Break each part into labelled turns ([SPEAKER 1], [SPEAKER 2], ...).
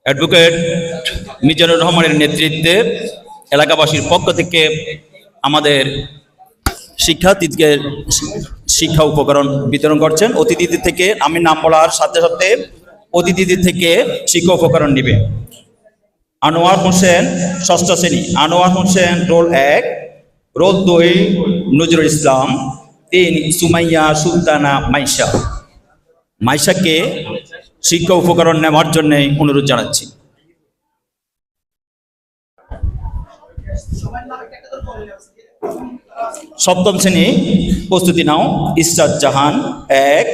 [SPEAKER 1] Advocate Mizanur রহমানের নেতৃত্বে এলাকাবাসীর পক্ষ থেকে আমাদের শিক্ষার্থীকে শিক্ষা উপকরণ বিতরণ করছেন। অতিথিদের থেকে আমি নাম বলার সাথে সাথে অতিথিদের থেকে শিক্ষা উপকরণ নেবে। আনোয়ার হোসেন ষষ্ঠ শ্রেণী, আনোয়ার হোসেন রোল 1, রোল 2 নজরুল ইসলাম, 3 সুমাইয়া সুলতানা মাইশা। মাইশাকে শিক্ষা উপকরণ নেওয়ার জন্য অনুরোধ জানাচ্ছি। সপ্তম শ্রেণী প্রস্তুতি নাও। ইসরাত জাহান 1,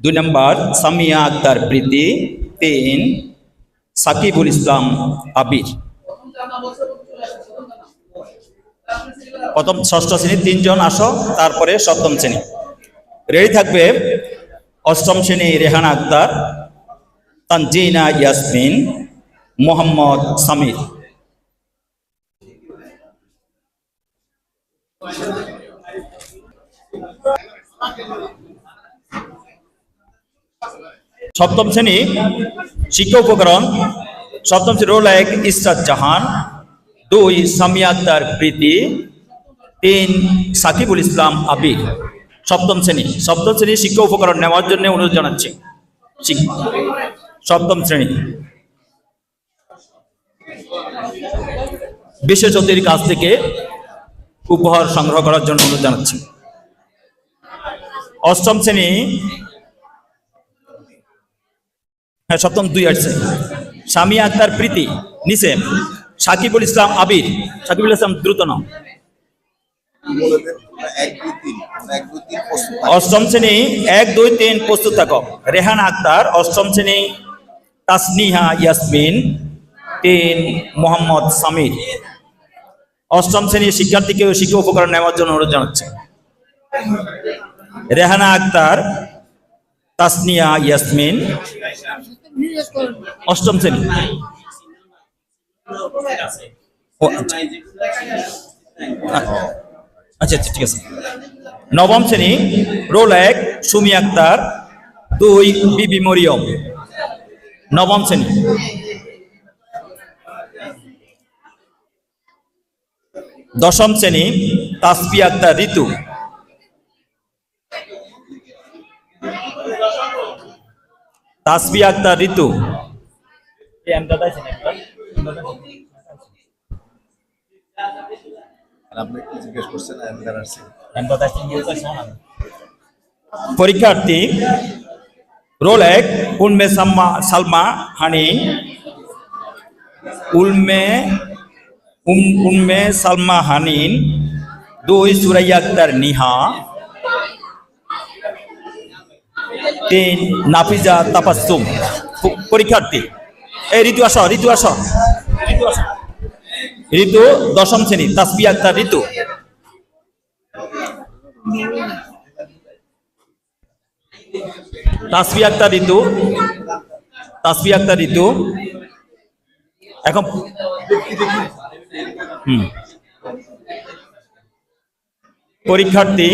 [SPEAKER 1] 2 নম্বর সামিয়া আক্তার প্রীতি, 3 সাকিবুল ইসলাম আবির। প্রথম ষষ্ঠ শ্রেণী 3 জন আসো, তারপরে সপ্তম শ্রেণী রেডি থাকবে। অষ্টম শ্রেণী রেহানা আক্তার, তানজিনা ইয়াসমিন, মোহাম্মদ সামির। সপ্তম শ্রেণী শিক্ষা উপকরণ। সপ্তম শ্রেণী রোল 1 ইসরাত জাহান, 2 সামিয়া আক্তার প্রীতি, 3 সাকিবুল ইসলাম আবির। সপ্তম শ্রেণী শিক্ষা উপকরণ নেওয়ার জন্য অনুরোধ জানাচ্ছি। সপ্তম শ্রেণী বিশেষ অতিথির কাছ থেকে উপহার সংগ্রহ করার জন্য অনুরোধ জানাচ্ছি। অষ্টম শ্রেণী, হ্যাঁ সপ্তম 2 আসছে। সামিয়া আক্তার প্রীতি নিচে, সাকিবুল ইসলাম আবির। সাকিবুল ইসলাম দ্রুত নাও। অষ্টম শ্রেণী 1, 2, 3 প্রস্তুত থাকো। রেহানা আক্তার অষ্টম শ্রেণী, তাসনিহা ইয়াসমিন, 3 মোহাম্মদ সামির। অষ্টম শ্রেণীর শিক্ষার্থীকে শিক্ষা উপকরণ নেওয়ার জন্য অনুরোধ জানাচ্ছে। রেহানা আক্তার, তাসনিয়া ইয়াসমিন, অষ্টম শ্রেণী। আচ্ছা ঠিক আছে। নবম শ্রেণী রোল 1 সুমি আক্তার, 2 বিবি মরিয়ম। নবম শ্রেণী। দশম শ্রেণী তাসফি আক্তার ঋতু। তাসফি আক্তার ঋতু। পরীক্ষার্থী রোল 1 উলমে সালমা হানিন, উম্মে সালমা হানিন, 2 সুরাইয়া আক্তার নিহা, 3 নাফিজা তাবাসসুম। পরীক্ষার্থী ঋতু আসো, ঋতু দশম শ্রেণী, তাসফি আক্তার ঋতু। তাসফি আক্তার ঋতু। এখন পরীক্ষার্থী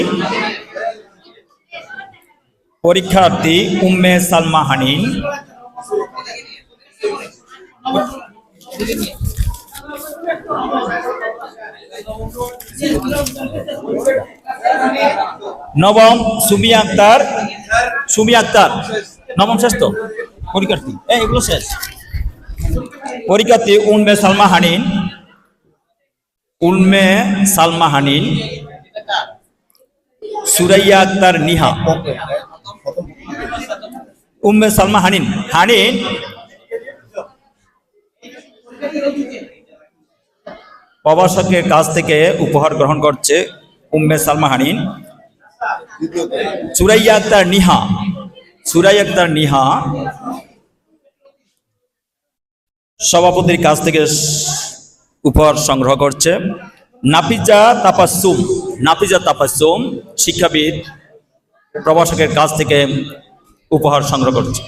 [SPEAKER 1] উম্মে সালমা হানিন। নবম সুমি আক্তার, নবম শেষ তো পরীক্ষার্থী, এগুলো শেষ। পরীক্ষার্থী উম্মে সালমা হানিন, সুরাইয়া আক্তার নিহা। উম্মে সালমা হানিন প্রভাষকের কাছ থেকে উপহার গ্রহণ করছে উম্মে সালমা হানিন। সুরাইয়া আক্তার নিহা সভাপতির কাছ থেকে উপহার সংগ্রহ করছে। নাফিজা তাবাসসুম শিক্ষাবিদ প্রভাষকের কাছ থেকে উপহার সংগ্রহ করছে।